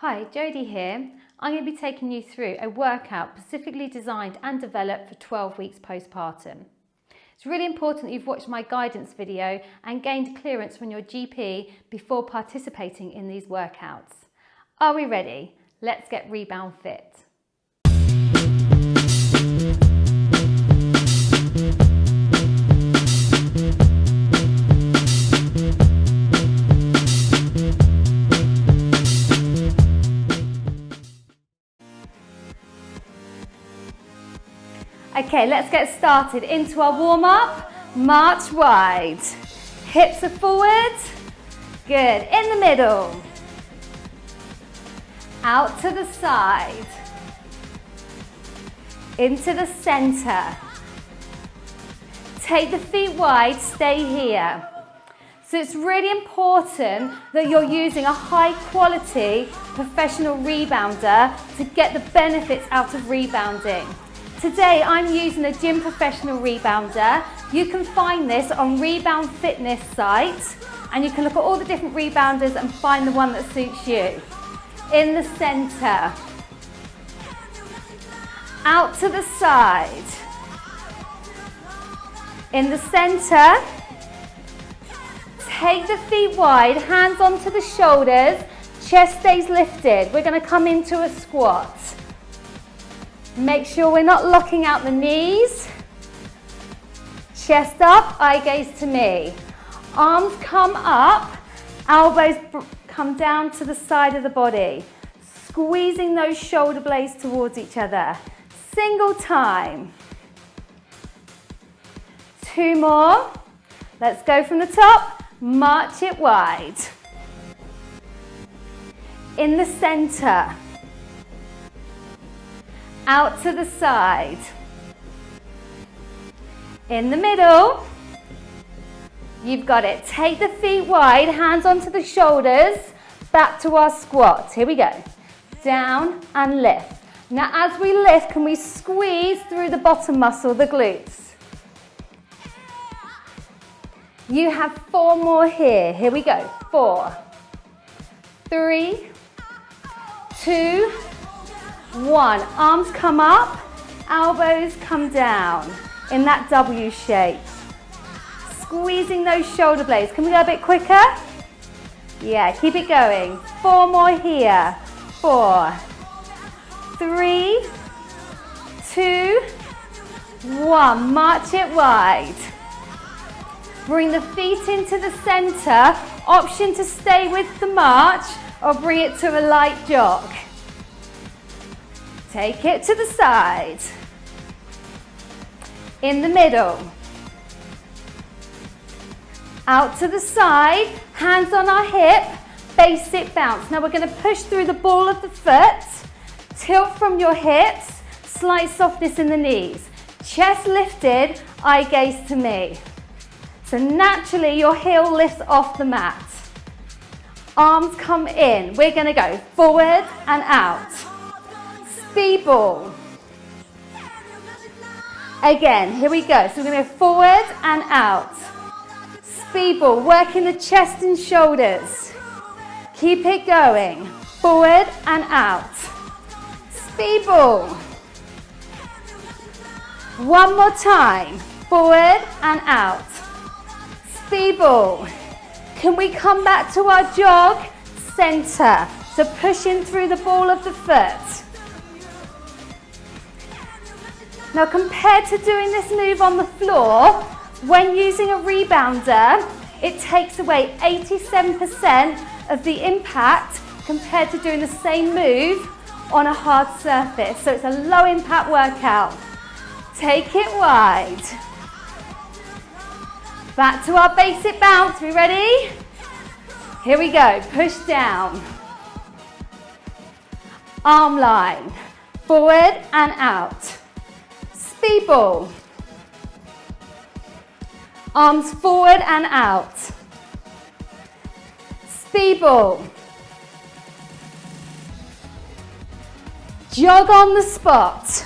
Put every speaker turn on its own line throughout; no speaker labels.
Hi, Jodie here. I'm going to be taking you through a workout specifically designed and developed for 12 weeks postpartum. It's really important that you've watched my guidance video and gained clearance from your GP before participating in these workouts. Are we ready? Let's get Rebound Fit. Okay, let's get started. Into our warm-up, march wide. Hips are forward, good. In the middle, out to the side, into the center. Take the feet wide, stay here. So it's really important that you're using a high quality professional rebounder to get the benefits out of rebounding. Today I'm using a gym professional rebounder. You can find this on Rebound Fitness site and you can look at all the different rebounders and find the one that suits you. In the center, out to the side, in the center, take the feet wide, hands onto the shoulders, chest stays lifted. We're going to come into a squat. Make sure we're not locking out the knees. Chest up, eye gaze to me. Arms come up, elbows come down to the side of the body. Squeezing those shoulder blades towards each other. Single time. Two more. Let's go from the top. March it wide. In the center. Out to the side. In the middle. You've got it. Take the feet wide, hands onto the shoulders, back to our squat. Here we go. Down and lift. Now as we lift, can we squeeze through the bottom muscle, the glutes? You have 4 more here. Here we go. 4, 3, 2, 1. Arms come up, elbows come down in that W shape. Squeezing those shoulder blades. Can we go a bit quicker? Yeah, keep it going. 4 more here. 4, 3, 2, 1. March it wide. Bring the feet into the center. Option to stay with the march or bring it to a light jog. Take it to the side. In the middle. Out to the side, hands on our hip, basic bounce. Now we're going to push through the ball of the foot, tilt from your hips, slight softness in the knees. Chest lifted, eye gaze to me. So naturally your heel lifts off the mat. Arms come in. We're going to go forward and out. Speed ball. Again, here we go. So we're going to go forward and out. Speed ball, working the chest and shoulders. Keep it going. Forward and out. Speed ball. One more time. Forward and out. Speed ball. Can we come back to our jog? Center. So pushing through the ball of the foot. Now compared to doing this move on the floor, when using a rebounder, it takes away 87% of the impact compared to doing the same move on a hard surface. So it's a low impact workout. Take it wide. Back to our basic bounce. We ready? Here we go. Push down. Arm line. Forward and out. Speed ball. Arms forward and out. Speed ball. Jog on the spot.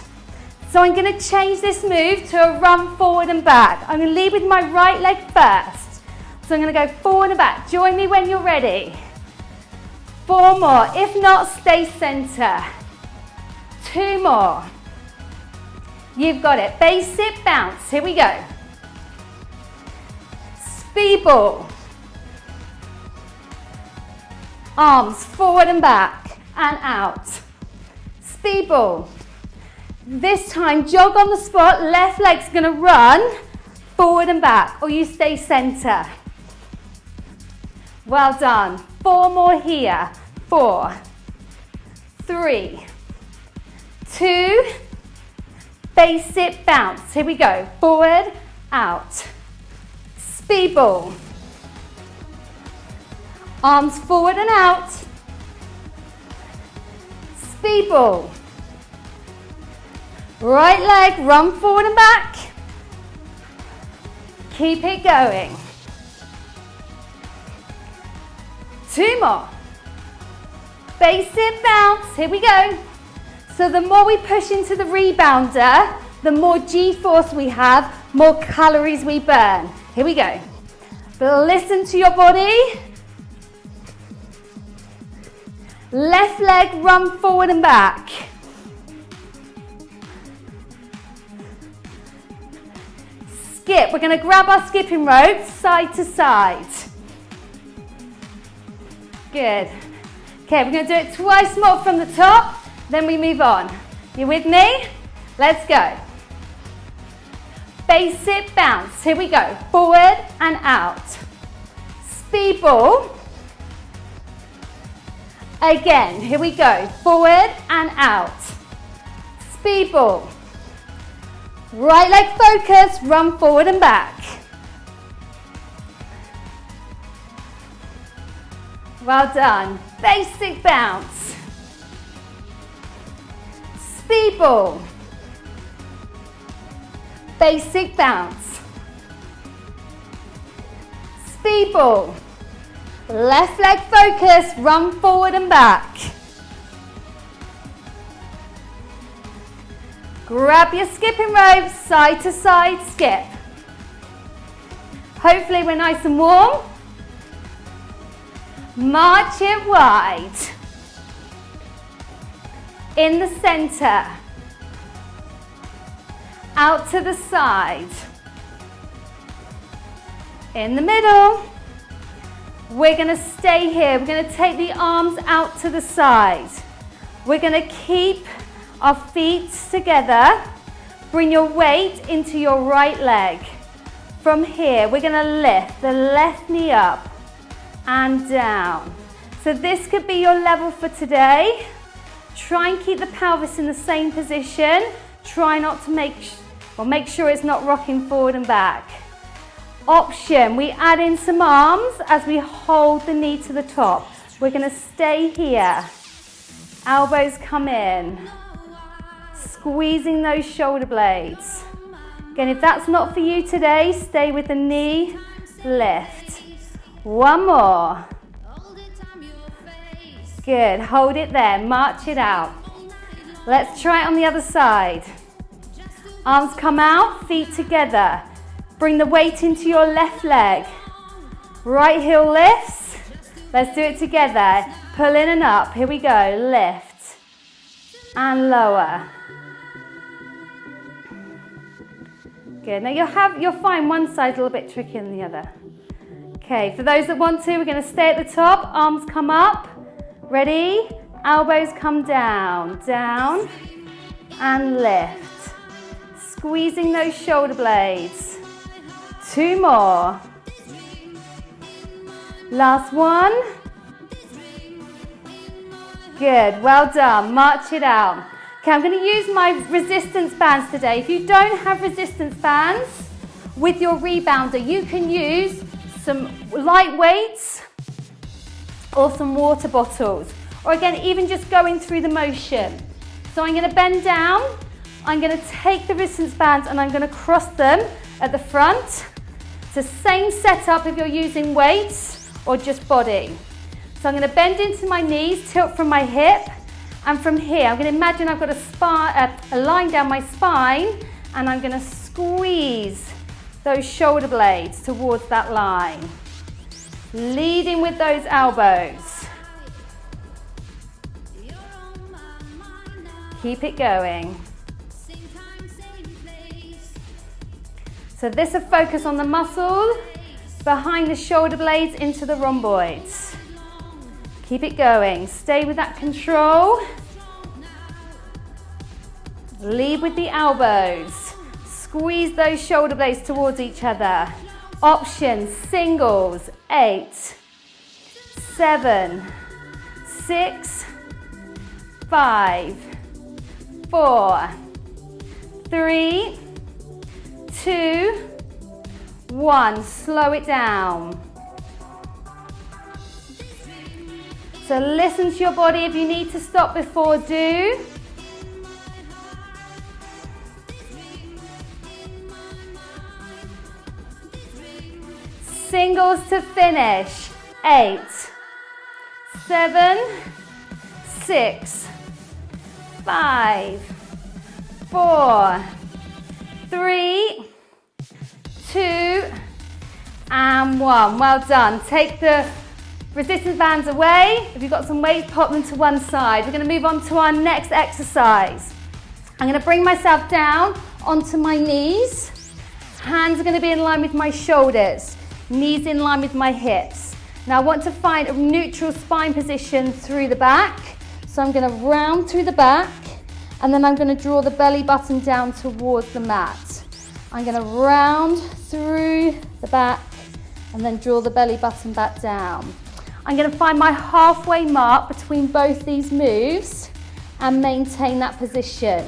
So I'm going to change this move to a run forward and back. I'm going to lead with my right leg first. So I'm going to go forward and back. Join me when you're ready. 4 more. If not, stay center. 2 more. You've got it. Basic bounce. Here we go. Speed ball. Arms forward and back and out. Speed ball. This time, jog on the spot. Left leg's gonna run forward and back, or you stay center. Well done. 4 more here. 4, 3, 2, basic bounce. Here we go. Forward, out. Speed ball. Arms forward and out. Speed ball. Right leg, run forward and back. Keep it going. 2 more. Basic bounce. Here we go. So the more we push into the rebounder, the more G-force we have, more calories we burn. Here we go. But listen to your body. Left leg, run forward and back. Skip. We're going to grab our skipping rope side to side. Good. Okay, we're going to do it twice more from the top, then we move on. You with me? Let's go. Basic bounce. Here we go. Forward and out. Speed ball. Again, here we go. Forward and out. Speed ball. Right leg focus, run forward and back. Well done. Basic bounce. Speed ball. Basic bounce. Speed ball. Left leg focus, run forward and back. Grab your skipping rope, side to side skip. Hopefully we're nice and warm. March it wide. In the center. Out to the side. In the middle. We're going to stay here. We're going to take the arms out to the side. We're going to keep our feet together. Bring your weight into your right leg. From here, we're going to lift the left knee up and down. So this could be your level for today. Try and keep the pelvis in the same position. Try not to make sure it's not rocking forward and back. Option, we add in some arms as we hold the knee to the top. We're going to stay here. Elbows come in. Squeezing those shoulder blades. Again, if that's not for you today, stay with the knee lift. 1 more. Good, hold it there, march it out. Let's try it on the other side. Arms come out, feet together. Bring the weight into your left leg. Right heel lifts. Let's do it together. Pull in and up. Here we go. Lift and lower. Good. Now you'll find one side a little bit trickier than the other. Okay, for those that want to, we're going to stay at the top. Arms come up. Ready? Elbows come down. Down and lift. Squeezing those shoulder blades. 2 more. Last one. Good, well done. March it out. Okay, I'm going to use my resistance bands today. If you don't have resistance bands with your rebounder, you can use some light weights or some water bottles. Or again, even just going through the motion. So I'm going to bend down. I'm going to take the resistance bands and I'm going to cross them at the front. It's the same setup if you're using weights or just body. So I'm going to bend into my knees, tilt from my hip, and from here I'm going to imagine I've got a line down my spine, and I'm going to squeeze those shoulder blades towards that line. Leading with those elbows. Keep it going. So this will focus on the muscle behind the shoulder blades into the rhomboids. Keep it going. Stay with that control. Lead with the elbows. Squeeze those shoulder blades towards each other. Options, singles, 8, 7, 6, 5, 4, 3, 2, 1. Slow it down. So listen to your body. If you need to stop before, do. Singles to finish. 8, 7, 6, 5, 4, 3, 2, and 1. Well done. Take the resistance bands away. If you've got some weights, pop them to one side. We're going to move on to our next exercise. I'm going to bring myself down onto my knees. Hands are going to be in line with my shoulders. Knees in line with my hips. Now I want to find a neutral spine position through the back. So I'm going to round through the back, and then I'm going to draw the belly button down towards the mat. I'm going to round through the back and then draw the belly button back down. I'm going to find my halfway mark between both these moves and maintain that position.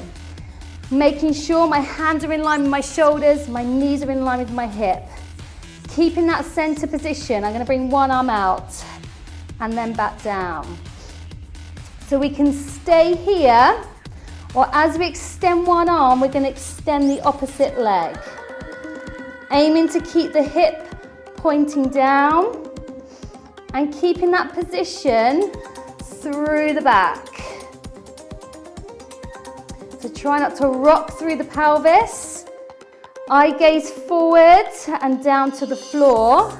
Making sure my hands are in line with my shoulders, my knees are in line with my hip. Keeping that center position, I'm going to bring one arm out and then back down. So we can stay here, or as we extend one arm, we're going to extend the opposite leg. Aiming to keep the hip pointing down and keeping that position through the back. So try not to rock through the pelvis. Eye gaze forward and down to the floor,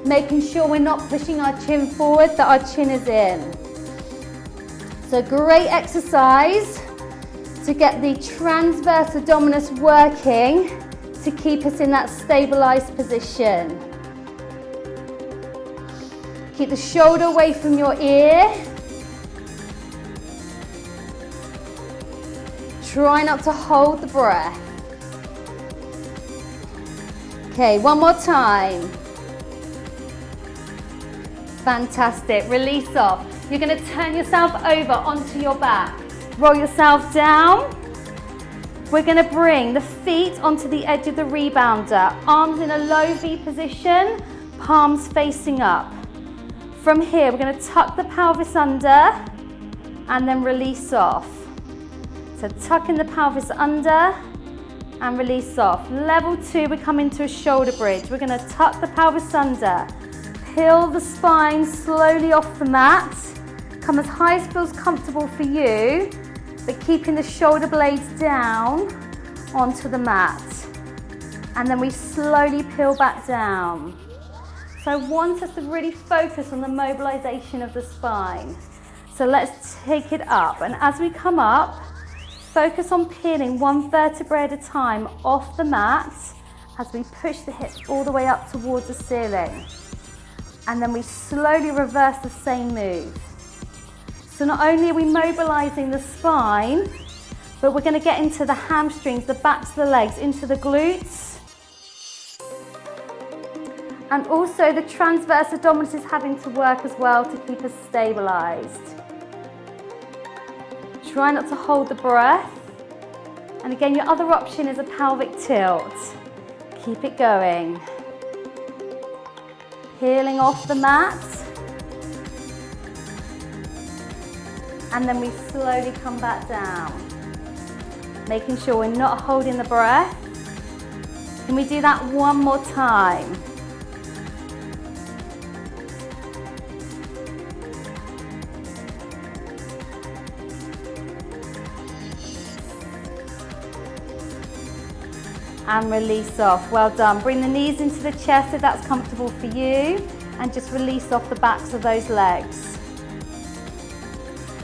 making sure we're not pushing our chin forward, that our chin is in. So great exercise to get the transverse abdominis working to keep us in that stabilized position. Keep the shoulder away from your ear. Try not to hold the breath. Okay, one more time. Fantastic. Release off. You're going to turn yourself over onto your back. Roll yourself down. We're going to bring the feet onto the edge of the rebounder. Arms in a low V position, palms facing up. From here, we're going to tuck the pelvis under and then release off. So tuck in the pelvis under and release off. Level 2, we come into a shoulder bridge. We're going to tuck the pelvis under, peel the spine slowly off the mat, come as high as feels comfortable for you, but keeping the shoulder blades down onto the mat. And then we slowly peel back down. So I want us to really focus on the mobilization of the spine. So let's take it up, and as we come up, focus on peeling one vertebrae at a time off the mat as we push the hips all the way up towards the ceiling. And then we slowly reverse the same move. So not only are we mobilizing the spine, but we're going to get into the hamstrings, the backs of the legs, into the glutes. And also the transverse abdominis is having to work as well to keep us stabilized. Try not to hold the breath. And again, your other option is a pelvic tilt. Keep it going. Peeling off the mat. And then we slowly come back down. Making sure we're not holding the breath. Can we do that one more time? And release off. Well done. Bring the knees into the chest if that's comfortable for you, and just release off the backs of those legs.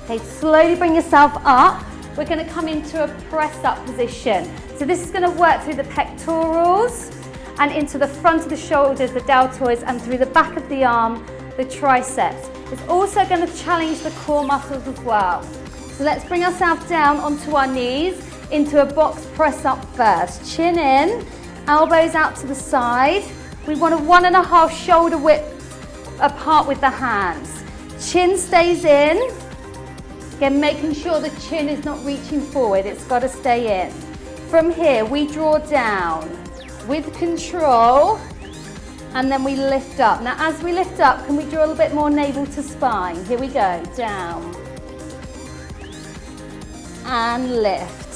Okay, slowly bring yourself up. we're going to come into a press up position. So this is going to work through the pectorals and into the front of the shoulders, the deltoids, and through the back of the arm, the triceps. It's also going to challenge the core muscles as well. So let's bring ourselves down onto our knees into a box press up first. Chin in, elbows out to the side. We want a 1.5 shoulder width apart with the hands. Chin stays in. Again, making sure the chin is not reaching forward. It's got to stay in. From here, we draw down with control, and then we lift up. Now, as we lift up, can we draw a little bit more navel to spine? Here we go, down. And lift.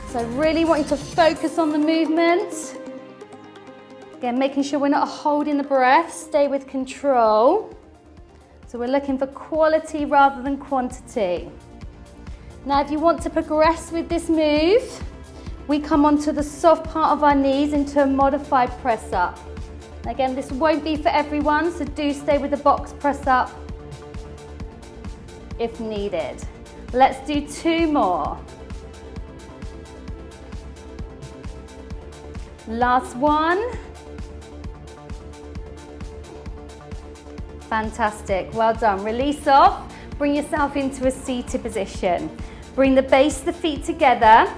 So I really want you to focus on the movement. Again, making sure we're not holding the breath, stay with control. So we're looking for quality rather than quantity. Now, if you want to progress with this move, we come onto the soft part of our knees into a modified press up. Again, this won't be for everyone, so do stay with the box press up if needed. Let's do 2 more. Last one. Fantastic, well done. Release off, bring yourself into a seated position. Bring the base of the feet together.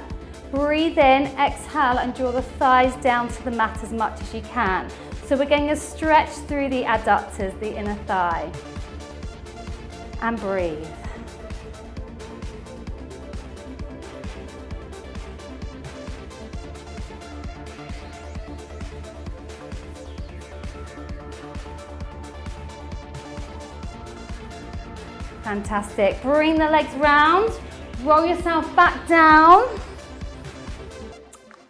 Breathe in, exhale, and draw the thighs down to the mat as much as you can. So we're going to stretch through the adductors, the inner thigh. And breathe. Fantastic. Bring the legs round, roll yourself back down.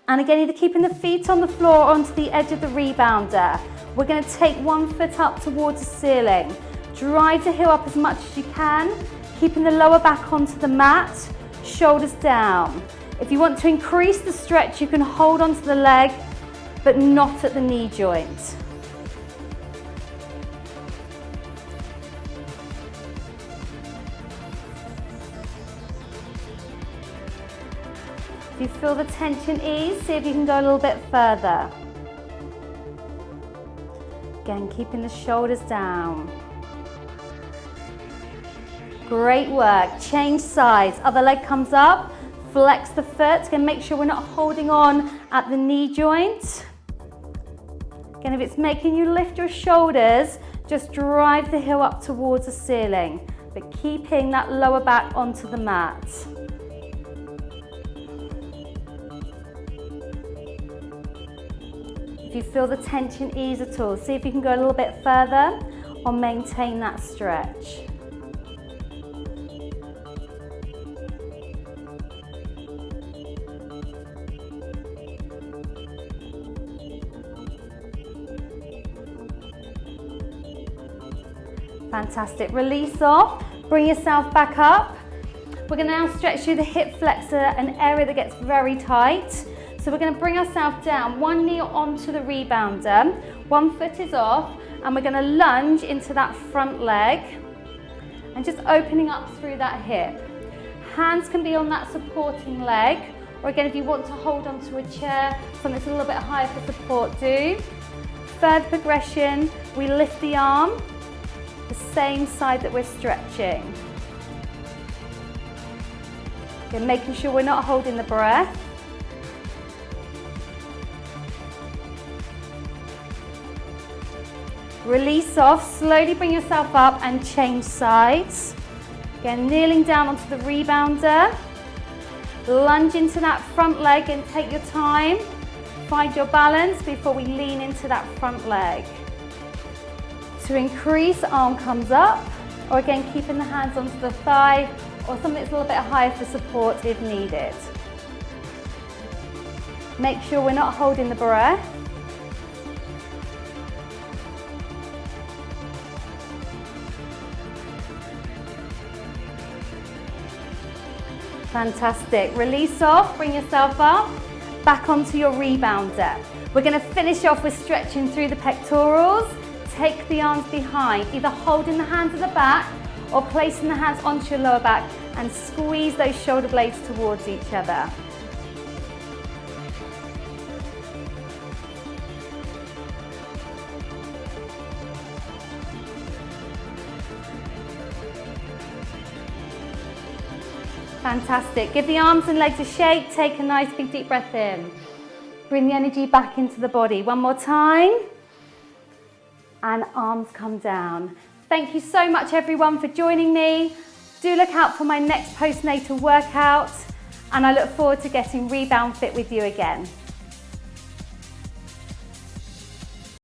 And again, either keeping the feet on the floor or onto the edge of the rebounder. We're going to take 1 foot up towards the ceiling. Drive the heel up as much as you can, keeping the lower back onto the mat, shoulders down. If you want to increase the stretch, you can hold onto the leg, but not at the knee joint. If you feel the tension ease, see if you can go a little bit further. Again, keeping the shoulders down. Great work. Change sides. Other leg comes up. Flex the foot. Again, make sure we're not holding on at the knee joint. Again, if it's making you lift your shoulders, just drive the heel up towards the ceiling, but keeping that lower back onto the mat. If you feel the tension ease at all, see if you can go a little bit further or maintain that stretch. Fantastic. Release off, bring yourself back up. We're going to now stretch through the hip flexor, an area that gets very tight. So we're going to bring ourselves down, 1 knee onto the rebounder, 1 foot is off, and we're going to lunge into that front leg and just opening up through that hip. Hands can be on that supporting leg, or again, if you want to hold onto a chair, something that's a little bit higher for support, do. Third progression, we lift the arm, the same side that we're stretching. Again, making sure we're not holding the breath. Release off, slowly bring yourself up and change sides. Again, kneeling down onto the rebounder. Lunge into that front leg and take your time. Find your balance before we lean into that front leg. To increase, arm comes up, or again, keeping the hands onto the thigh, or something that's a little bit higher for support if needed. Make sure we're not holding the breath. Fantastic. Release off, bring yourself up, back onto your rebounder. We're going to finish off with stretching through the pectorals. Take the arms behind, either holding the hands at the back or placing the hands onto your lower back and squeeze those shoulder blades towards each other. Fantastic. Give the arms and legs a shake. Take a nice big deep breath in. Bring the energy back into the body. One more time. And arms come down. Thank you so much everyone for joining me. Do look out for my next postnatal workout, and I look forward to getting Rebound Fit with you again.